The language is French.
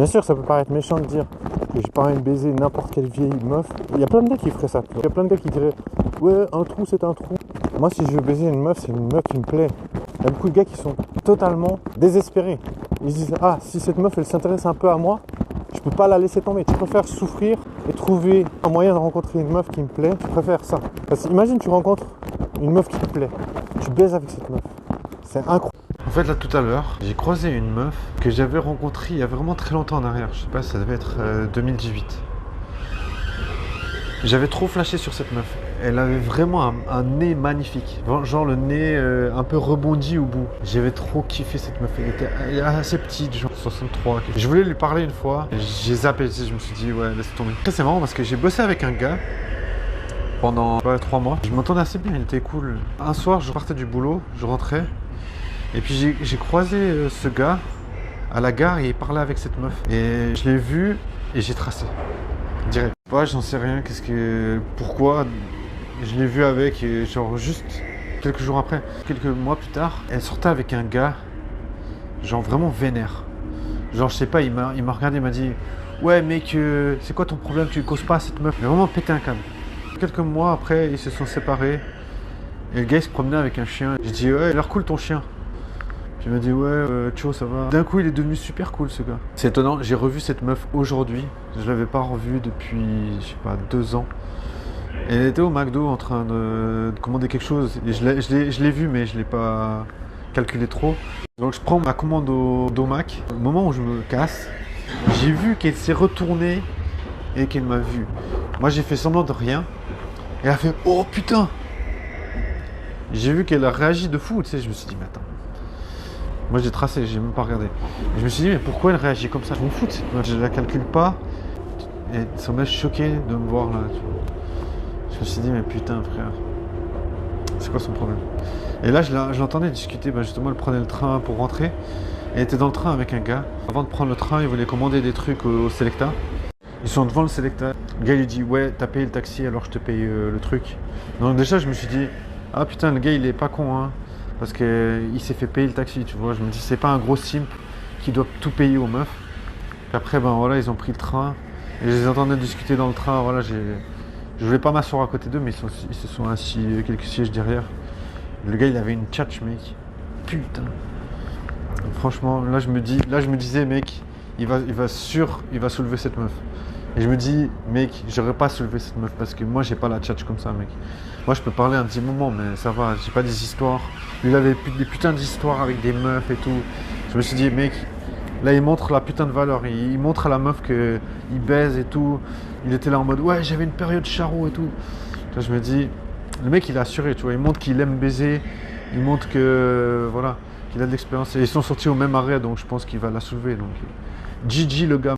Bien sûr, ça peut paraître méchant de dire que j'ai pas envie de baiser n'importe quelle vieille meuf. Il y a plein de gars qui feraient ça. Il y a plein de gars qui diraient ouais, un trou c'est un trou. Moi, si je veux baiser une meuf, c'est une meuf qui me plaît. Il y a beaucoup de gars qui sont totalement désespérés. Ils se disent ah, si cette meuf elle s'intéresse un peu à moi, je peux pas la laisser tomber. Tu préfères souffrir et trouver un moyen de rencontrer une meuf qui me plaît. Tu préfères ça. Parce que imagine tu rencontres une meuf qui te plaît. Tu baises avec cette meuf. C'est incroyable. En fait, là, tout à l'heure, j'ai croisé une meuf que j'avais rencontrée il y a vraiment très longtemps en arrière. Je sais pas, ça devait être 2018. J'avais trop flashé sur cette meuf. Elle avait vraiment un nez magnifique. Genre le nez un peu rebondi au bout. J'avais trop kiffé cette meuf. Elle était assez petite, genre 63. Je voulais lui parler une fois. J'ai zappé, je me suis dit, ouais, laisse tomber. Après, c'est marrant parce que j'ai bossé avec un gars pendant 3 mois. Je m'entendais assez bien, il était cool. Un soir, je partais du boulot, je rentrais. Et puis j'ai croisé ce gars à la gare et il parlait avec cette meuf. Et je l'ai vu et j'ai tracé. Direct. Ouais, j'en sais rien, pourquoi je l'ai vu avec, et genre juste quelques jours après, quelques mois plus tard, elle sortait avec un gars, genre vraiment vénère. Genre je sais pas, il m'a regardé, il m'a dit ouais mec, c'est quoi ton problème, tu causes pas à cette meuf. Il a vraiment pété un câble. Quelques mois après, ils se sont séparés et le gars il se promenait avec un chien. J'ai dit ouais, il a l'air cool ton chien. Puis il m'a dit ouais, ciao, ça va. D'un coup, il est devenu super cool ce gars. C'est étonnant, j'ai revu cette meuf aujourd'hui. Je l'avais pas revue depuis, je sais pas, 2 ans. Et elle était au McDo en train de commander quelque chose. Et je l'ai vue, mais je l'ai pas calculé trop. Donc je prends ma commande au Mac. Au moment où je me casse, j'ai vu qu'elle s'est retournée et qu'elle m'a vu. Moi, j'ai fait semblant de rien. Et elle a fait oh putain. J'ai vu qu'elle a réagi de fou, tu sais. Je me suis dit mais attends. Moi j'ai tracé, j'ai même pas regardé. Et je me suis dit mais pourquoi elle réagit comme ça? Je m'en fous de cette meuf, je la calcule pas. Et ça m'a choqué de me voir là. Tu vois. Je me suis dit mais putain frère, c'est quoi son problème? Et là je l'entendais discuter, justement elle prenait le train pour rentrer. Elle était dans le train avec un gars. Avant de prendre le train, il voulait commander des trucs au Selecta. Ils sont devant le Selecta. Le gars lui dit ouais t'as payé le taxi alors je te paye le truc. Donc déjà je me suis dit ah putain le gars il est pas con hein. Parce qu'il s'est fait payer le taxi, tu vois. Je me dis, c'est pas un gros simp qui doit tout payer aux meufs. Et après, ben voilà, ils ont pris le train. Et je les entendais discuter dans le train. Voilà, je voulais pas m'asseoir à côté d'eux, mais ils se sont assis quelques sièges derrière. Le gars, il avait une tchatch, mec. Putain. Franchement, là, je me disais, mec, il va soulever cette meuf. Et je me dis, mec, j'aurais pas soulevé cette meuf parce que moi, j'ai pas la tchatch comme ça, mec. Moi, je peux parler un petit moment, mais ça va, j'ai pas des histoires. Lui, il avait des putains d'histoires avec des meufs et tout. Je me suis dit, mec, là, il montre la putain de valeur. Il montre à la meuf qu'il baise et tout. Il était là en mode, ouais, j'avais une période charreau et tout. Là, je me dis, le mec, il a assuré, tu vois. Il montre qu'il aime baiser. Il montre que, voilà, qu'il a de l'expérience. Et ils sont sortis au même arrêt, donc je pense qu'il va la soulever. Donc, GG, le gars.